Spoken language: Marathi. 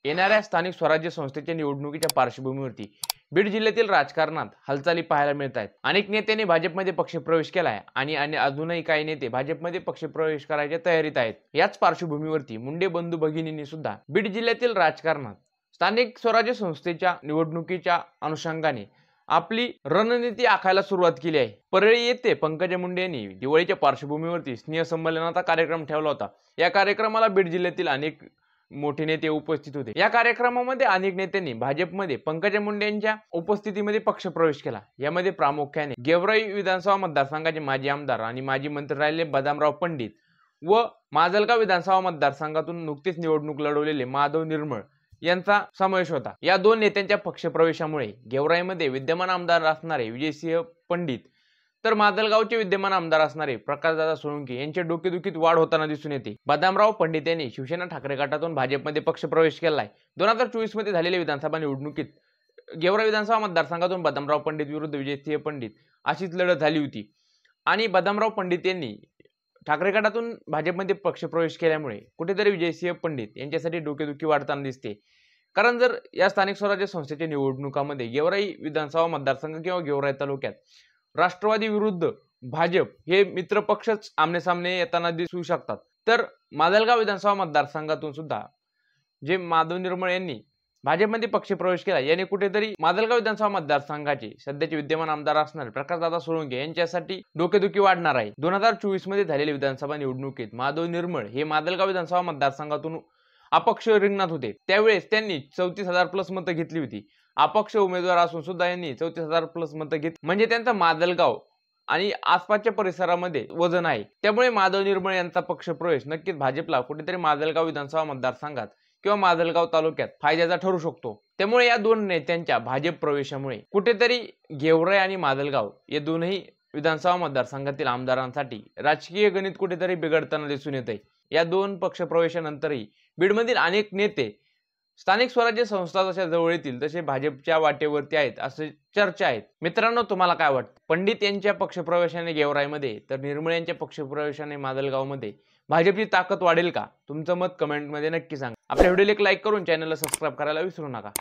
येणाऱ्या स्थानिक स्वराज्य संस्थेच्या निवडणुकीच्या पार्श्वभूमीवरती बीड जिल्ह्यातील राजकारणात हालचाली पाहायला मिळत आहेत। अनेक नेत्यांनी भाजपमध्ये पक्षप्रवेश केलाय आणि अजूनही काही नेते भाजपमध्ये पक्षप्रवेश करायच्या तयारीत आहेत। याच पार्श्वभूमीवरती मुंडे बंधू भगिनींनी सुद्धा बीड जिल्ह्यातील राजकारणात स्थानिक स्वराज्य संस्थेच्या निवडणुकीच्या अनुषंगाने आपली रणनीती आखायला सुरुवात केली आहे। परळी येथे पंकजा मुंडे यांनी दिवाळीच्या पार्श्वभूमीवरती स्नेहसंमेलनाचा कार्यक्रम ठेवला होता। या कार्यक्रमाला बीड जिल्ह्यातील अनेक मोठे नेते उपस्थित होते। या कार्यक्रमामध्ये अनेक नेत्यांनी भाजपमध्ये पंकजा मुंडे यांच्या उपस्थितीमध्ये पक्षप्रवेश केला। यामध्ये प्रामुख्याने गेवराई विधानसभा मतदारसंघाचे माजी आमदार आणि माजी मंत्री राहिलेले बदामराव पंडित व माजलगाव विधानसभा मतदारसंघातून नुकतीच निवडणूक लढवलेले माधव निर्मळ यांचा समावेश होता। या दोन नेत्यांच्या पक्षप्रवेशामुळे गेवराईमध्ये विद्यमान आमदार असणारे विजयसिंह पंडित तर माजलगावचे विद्यमान आमदार असणारे प्रकाशदादा सोळंकी यांच्या डोकेदुखीत वाढ होताना दिसून येते। बदामराव पंडित यांनी शिवसेना ठाकरे गटातून भाजपमध्ये पक्षप्रवेश केलाय। 2024 मध्ये झालेल्या विधानसभा निवडणुकीत गेवराई विधानसभा मतदारसंघातून बदामराव पंडित विरुद्ध विजयसिंह पंडित अशीच लढत झाली होती आणि बदामराव पंडित यांनी ठाकरे गटातून भाजपमध्ये पक्षप्रवेश केल्यामुळे कुठेतरी विजयसिंह पंडित यांच्यासाठी डोकेदुखी वाढताना दिसते। कारण जर या स्थानिक स्वराज्य संस्थेच्या निवडणुकामध्ये गेवराई विधानसभा मतदारसंघ किंवा गेवराई तालुक्यात राष्ट्रवादी विरुद्ध भाजप हे मित्रपक्षच आमने सामने येताना दिसू शकतात, तर माजलगाव विधानसभा मतदारसंघातून सुद्धा जे माधव निर्मळ यांनी भाजपमध्ये पक्षप्रवेश केला याने कुठेतरी माजलगाव विधानसभा मतदारसंघाचे सध्याचे विद्यमान आमदार असणारे प्रकाशदादा सोळंके यांच्यासाठी डोकेदुखी वाढणार आहे। 2024 मध्ये झालेल्या विधानसभा निवडणुकीत माधव निर्मळ हे माजलगाव विधानसभा मतदारसंघातून अपक्ष रिंगणात होते। त्यावेळेस त्यांनी 34,000 प्लस मतं घेतली होती। अपक्ष उमेदवार असून सुद्धा यांनी 34,000 प्लस मतं घेतली, म्हणजे त्यांचा माजलगाव आणि आसपासच्या परिसरामध्ये वजन आहे। त्यामुळे माधव निर्मळ यांचा पक्षप्रवेश नक्कीच भाजपला कुठेतरी माजलगाव विधानसभा मतदारसंघात किंवा माजलगाव तालुक्यात फायद्याचा ठरू शकतो। त्यामुळे या दोन नेत्यांच्या भाजप प्रवेशामुळे कुठेतरी गेवराई आणि माजलगाव या दोनही विधानसभा मतदारसंघातील आमदारांसाठी राजकीय गणित कुठेतरी बिघडताना दिसून येते। या दोन पक्षप्रवेशानंतरही बीडमधील अनेक नेते स्थानिक स्वराज्य संस्था जशा जवळ येतील तसे भाजपच्या वाटेवरती आहेत असे चर्चा आहेत। मित्रांनो, तुम्हाला काय वाटतं? पंडित यांच्या पक्षप्रवेशाने गेवराईमध्ये तर निर्मळ यांच्या पक्षप्रवेशाने माजलगावमध्ये भाजपची ताकद वाढेल का? तुमचं मत कमेंटमध्ये नक्की सांगा। आपल्या व्हिडिओला एक लाईक करून चॅनलला सबस्क्राईब करायला विसरू नका।